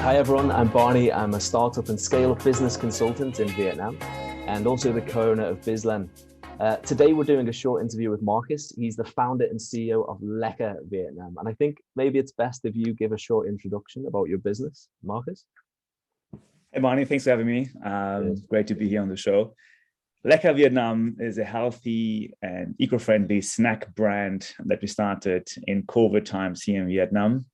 Hi everyone, I'm Barney. I'm a startup and scale-up business consultant in Vietnam and also the co-owner of Bizlen. Today we're doing a short interview with Markus. He's the founder and CEO of Lekker Vietnam. And I think maybe it's best if you give a short introduction about your business, Markus. Hey Barney, thanks for having me. Great to be here on the show. Lekker Vietnam is a healthy and eco-friendly snack brand that we started in COVID times here in Vietnam.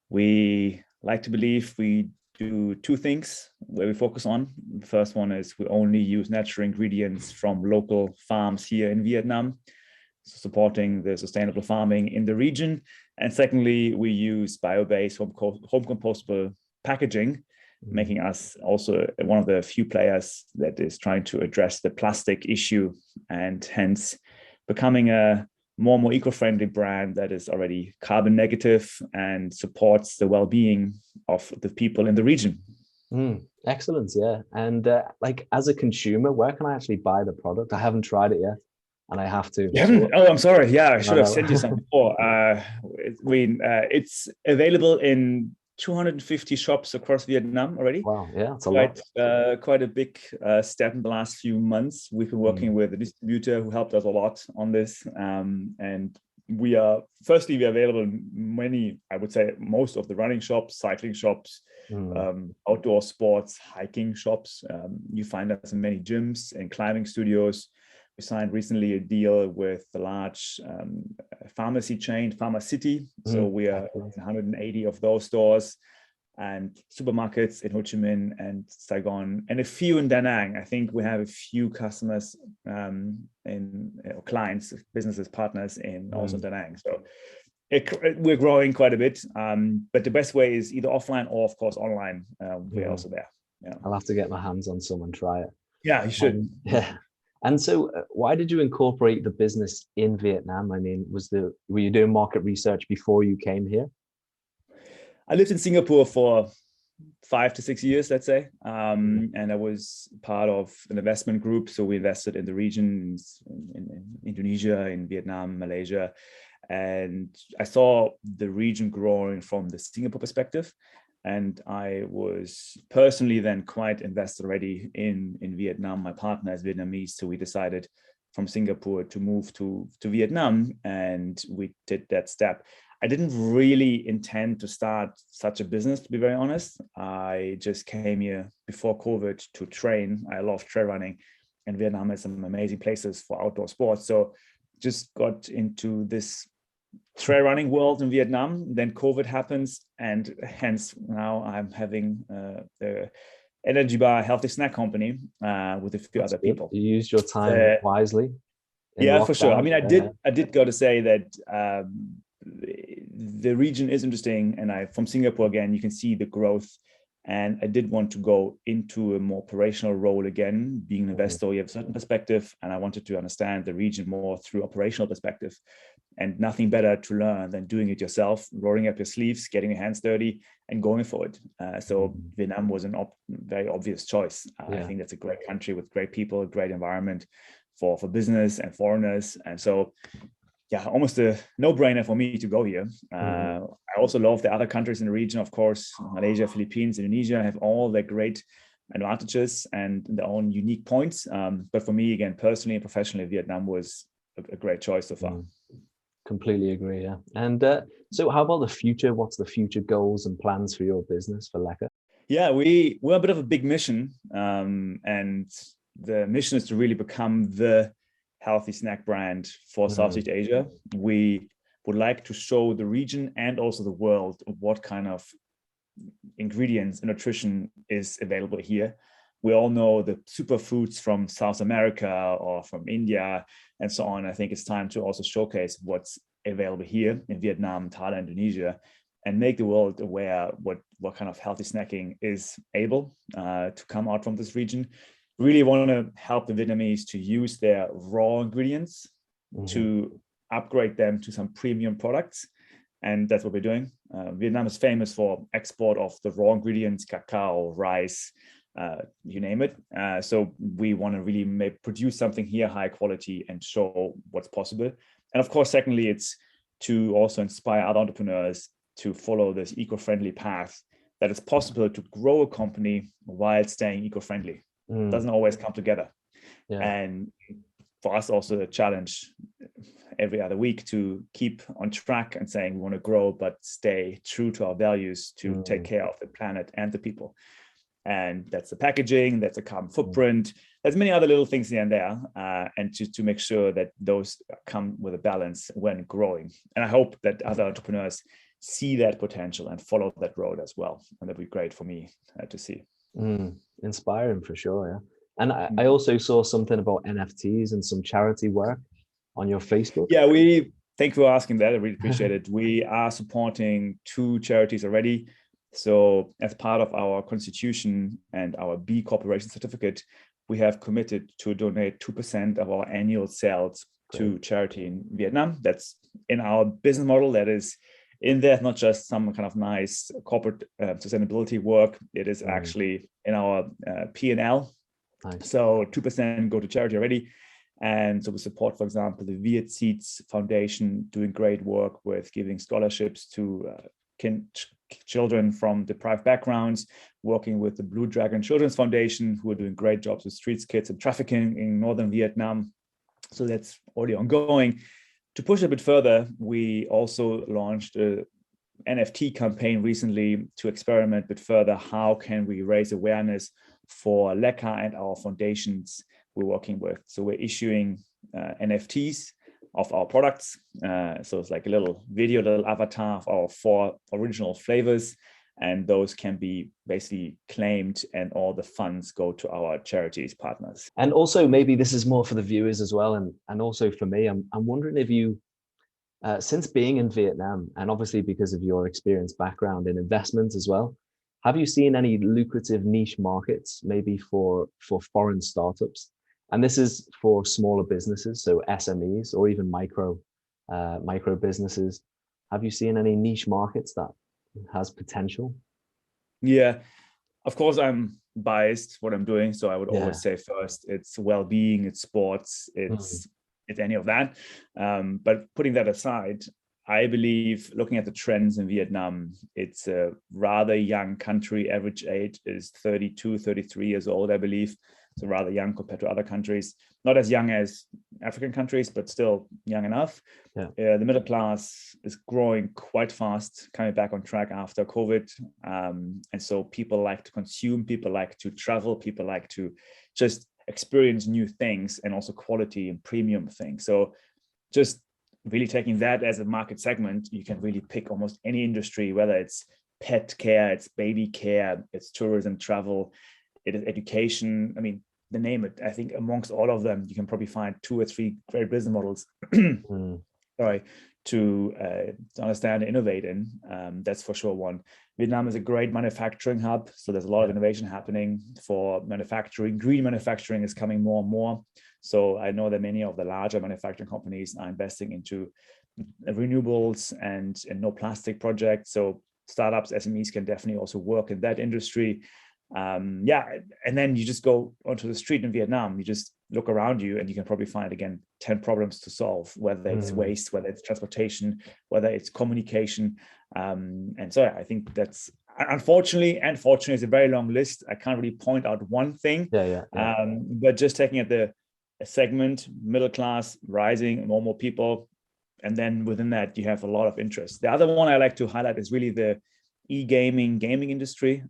We like to believe we do two things where we focus on. The first one is we only use natural ingredients from local farms here in Vietnam, so supporting the sustainable farming in the region. And secondly, we use bio-based home compostable packaging, making us also one of the few players that is trying to address the plastic issue and hence becoming a more and more eco-friendly brand that is already carbon negative and supports the well-being of the people in the region. Excellent, yeah. And like as a consumer, where can I actually buy the product? I haven't tried it yet, and I have to. You haven't? Oh, I'm sorry. Yeah, I should have sent you some before. It's available in 250 shops across Vietnam already. Wow, yeah, it's a lot. Quite a big step in the last few months. We've been working with a distributor who helped us a lot on this. And we are available in many, I would say, most of the running shops, cycling shops, outdoor sports, hiking shops. You find us in many gyms and climbing studios. We signed recently a deal with the large pharmacy chain, Pharmacity. So we are in 180 of those stores and supermarkets in Ho Chi Minh and Saigon, and a few in Da Nang. I think we have a few customers clients, businesses, partners in also Da Nang. So we're growing quite a bit, but the best way is either offline or, of course, online. We're also there. Yeah, I'll have to get my hands on some and try it. Yeah, you should. Yeah. And so why did you incorporate the business in Vietnam? I mean, were you doing market research before you came here? I lived in Singapore for 5 to 6 years, let's say. And I was part of an investment group. So we invested in the region, in Indonesia, in Vietnam, Malaysia. And I saw the region growing from the Singapore perspective. And I was personally then quite invested already in Vietnam. My partner is Vietnamese, so we decided from Singapore to move to Vietnam, and we did that step. I didn't really intend to start such a business, to be very honest. I just came here before COVID to train. I love trail running, and Vietnam has some amazing places for outdoor sports. So just got into this trail running world in Vietnam. Then COVID happens, and hence now I'm having the energy bar healthy snack company with a few other people. You used your time wisely. Yeah, lockdown. For sure. I mean, I did got to say that the region is interesting, and from Singapore again, you can see the growth. And I did want to go into a more operational role again. Being an investor, you have a certain perspective, and I wanted to understand the region more through operational perspective. And nothing better to learn than doing it yourself, rolling up your sleeves, getting your hands dirty, and going for it. So Vietnam was a very obvious choice. I think that's a great country with great people, a great environment for business and foreigners. And so, yeah, almost a no-brainer for me to go here. I also love the other countries in the region, of course. Malaysia, Philippines, Indonesia have all their great advantages and their own unique points. But for me, again, personally and professionally, Vietnam was a great choice so far. Completely agree, yeah. And so how about the future? What's the future goals and plans for your business, for Lekker? Yeah, we're a bit of a big mission. And the mission is to really become the healthy snack brand for Southeast Asia. We would like to show the region and also the world what kind of ingredients and nutrition is available here. We all know the superfoods from South America or from India and so on. I think it's time to also showcase what's available here in Vietnam, Thailand, Indonesia, and make the world aware what kind of healthy snacking is able to come out from this region. Really want to help the Vietnamese to use their raw ingredients to upgrade them to some premium products. And that's what we're doing. Vietnam is famous for export of the raw ingredients, cacao, rice, you name it. So we want to really produce something here, high quality, and show what's possible. And of course, secondly, it's to also inspire other entrepreneurs to follow this eco-friendly path that it's possible to grow a company while staying eco-friendly. Doesn't always come together. And for us also a challenge every other week to keep on track and saying we want to grow, but stay true to our values to take care of the planet and the people. And that's the packaging, that's a carbon footprint, there's many other little things here and there, and to make sure that those come with a balance when growing. And I hope that other entrepreneurs see that potential and follow that road as well. And that'd be great for me to see. Inspiring for sure, yeah. And I also saw something about NFTs and some charity work on your Facebook. Yeah, thank you for asking that. I really appreciate it. We are supporting 2 charities already. So as part of our constitution and our B Corporation certificate, we have committed to donate 2% of our annual sales to charity in Vietnam. That's in our business model. That is in there, not just some kind of nice corporate sustainability work. It is actually in our P&L. Nice. So 2% go to charity already. And so we support, for example, the Viet Seeds Foundation doing great work with giving scholarships to children from deprived backgrounds, working with the Blue Dragon Children's Foundation, who are doing great jobs with street kids and trafficking in northern Vietnam. So that's already ongoing. To push a bit further, we also launched a NFT campaign recently to experiment a bit further. How can we raise awareness for LECA and our foundations we're working with? So we're issuing NFTs of our products. So it's like a little video, little avatar of our 4 original flavors. And those can be basically claimed and all the funds go to our charities partners. And also maybe this is more for the viewers as well. And also for me, I'm wondering if you, since being in Vietnam, and obviously because of your experience background in investments as well, have you seen any lucrative niche markets maybe for foreign startups? And this is for smaller businesses, so SMEs or even micro businesses. Have you seen any niche markets that has potential? Yeah, of course I'm biased what I'm doing, so I would always say first it's well-being, it's sports, it's any of that. But putting that aside, I believe looking at the trends in Vietnam, it's a rather young country. Average age is 32, 33 years old, I believe. So rather young compared to other countries, not as young as African countries, but still young enough. The middle class is growing quite fast, coming back on track after COVID. And so people like to consume, people like to travel, people like to just experience new things and also quality and premium things. So just really taking that as a market segment, you can really pick almost any industry, whether it's pet care, it's baby care, it's tourism, travel, it is education. I mean, the name it. I think amongst all of them, you can probably find 2 or 3 great business models. To understand and innovate in. That's for sure one. Vietnam is a great manufacturing hub, so there's a lot of innovation happening for manufacturing. Green manufacturing is coming more and more. So I know that many of the larger manufacturing companies are investing into renewables and no plastic projects. So startups, SMEs can definitely also work in that industry. And then you just go onto the street in Vietnam, you just look around you and you can probably find again 10 problems to solve, whether it's waste, whether it's transportation, whether it's communication. And so I think that's unfortunately and fortunately is a very long list. I can't really point out one thing. But just taking at the segment, middle class, rising, normal people, and then within that you have a lot of interest. The other one I like to highlight is really the gaming industry.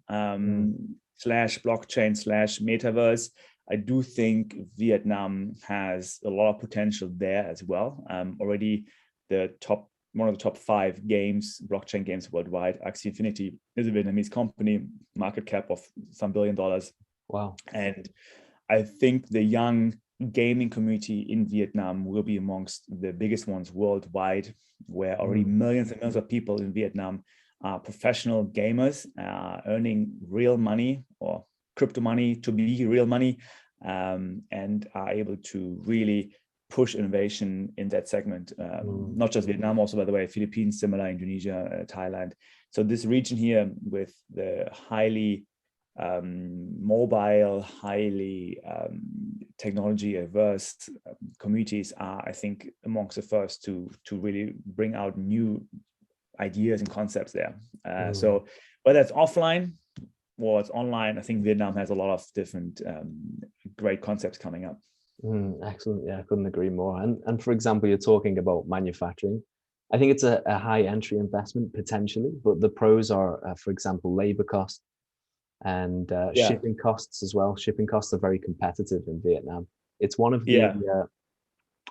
Slash blockchain slash metaverse. I do think Vietnam has a lot of potential there as well. Already one of the top 5 games, blockchain games worldwide, Axie Infinity, is a Vietnamese company, market cap of some $1 billion. Wow. And I think the young gaming community in Vietnam will be amongst the biggest ones worldwide, where already millions and millions of people in Vietnam are professional gamers, earning real money or crypto money to be real money, and are able to really push innovation in that segment. Not just Vietnam, also, by the way, Philippines, similar, Indonesia, Thailand. So this region here with the highly mobile, highly technology averse communities are, I think, amongst the first to really bring out new ideas and concepts there. So whether it's offline or it's online, I think Vietnam has a lot of different great concepts coming up. Excellent. Yeah, I couldn't agree more. And for example, you're talking about manufacturing. I think it's a high entry investment potentially, but the pros are, for example, labor cost and shipping costs as well. Shipping costs are very competitive in Vietnam. It's one of the,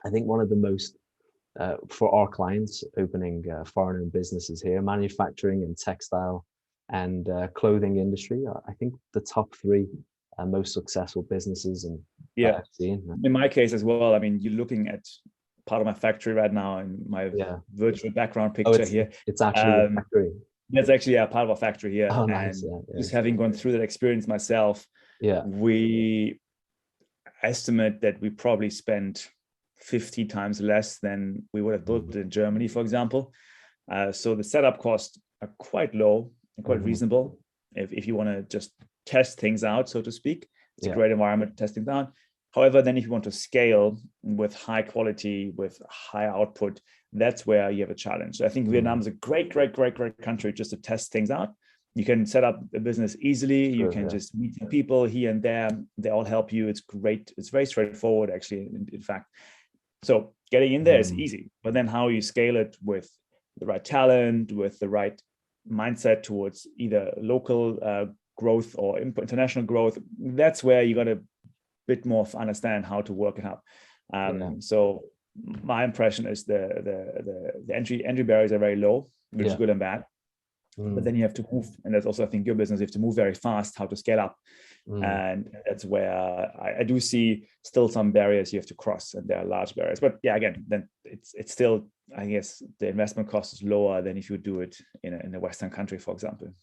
I think one of the most, for our clients opening foreign-owned businesses here, manufacturing and textile and clothing industry, I think the top three most successful businesses. And I've seen. In my case as well, I mean, you're looking at part of my factory right now in my virtual background picture here. It's actually a factory. That's actually a part of a factory here. Oh, nice. And just having gone through that experience myself, we estimate that we probably spent 50 times less than we would have built in Germany, for example. So the setup costs are quite low and quite reasonable if you want to just test things out, so to speak. It's a great environment to test things out. However, then if you want to scale with high quality, with high output, that's where you have a challenge. So I think Vietnam is a great country just to test things out. You can set up a business easily. You can just meet some people here and there. They all help you. It's great. It's very straightforward, actually, in fact. So getting in there is easy, but then how you scale it with the right talent, with the right mindset towards either local growth or international growth, that's where you got to bit more understand how to work it out. So my impression is the entry barriers are very low, which is good and bad. But then you have to move, and that's also, I think, your business, you have to move very fast, how to scale up. And that's where I do see still some barriers you have to cross, and there are large barriers. But again, then it's still, I guess, the investment cost is lower than if you do it in a Western country, for example.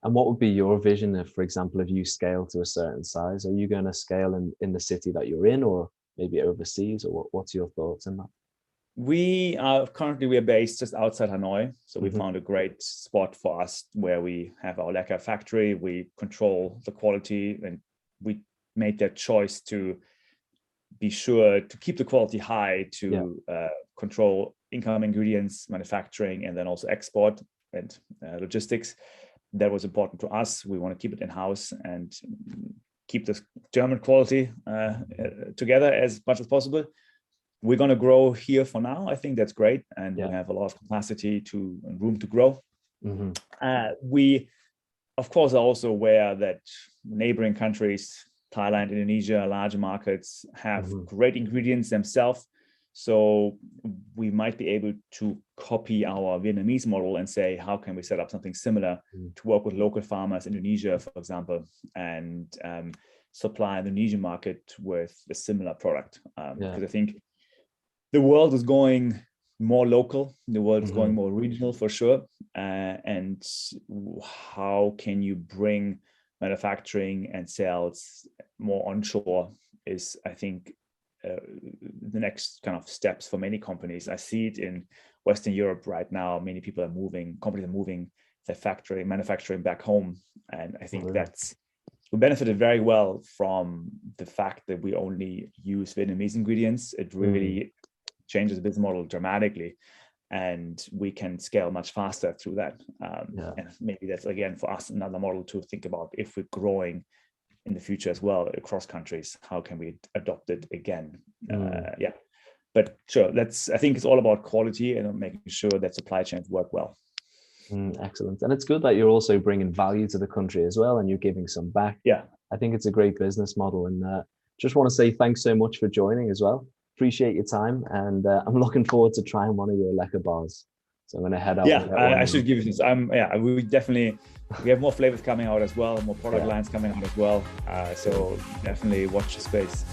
And what would be your vision if, for example, if you scale to a certain size, are you going to scale in the city that you're in, or maybe overseas, or what's your thoughts on that? We are based just outside Hanoi. So we found a great spot for us where we have our lacquer factory. We control the quality, and we made that choice to be sure to keep the quality high, to control incoming ingredients, manufacturing, and then also export and logistics. That was important to us. We want to keep it in-house and keep this German quality together as much as possible. We're going to grow here for now. I think that's great. And we have a lot of capacity and room to grow. We, of course, are also aware that neighboring countries, Thailand, Indonesia, larger markets, have great ingredients themselves. So we might be able to copy our Vietnamese model and say, how can we set up something similar to work with local farmers, Indonesia, for example, and supply the Indonesian market with a similar product. Because I think the world is going more local, the world is going more regional for sure. And how can you bring manufacturing and sales more onshore is, I think, the next kind of steps for many companies. I see it in Western Europe right now. Many people are moving, companies are moving their manufacturing back home. And I think we benefited very well from the fact that we only use Vietnamese ingredients. It really changes the business model dramatically, and we can scale much faster through that. And maybe that's, again, for us, another model to think about if we're growing in the future as well across countries. How can we adopt it again? But sure, I think it's all about quality and making sure that supply chains work well. Excellent. And it's good that you're also bringing value to the country as well, and you're giving some back. I think it's a great business model, and just want to say thanks so much for joining as well. Appreciate your time, and I'm looking forward to trying one of your lekker bars. So I'm going to head out. I should give you this. We have more flavors coming out as well, more product lines coming out as well. So definitely watch the space.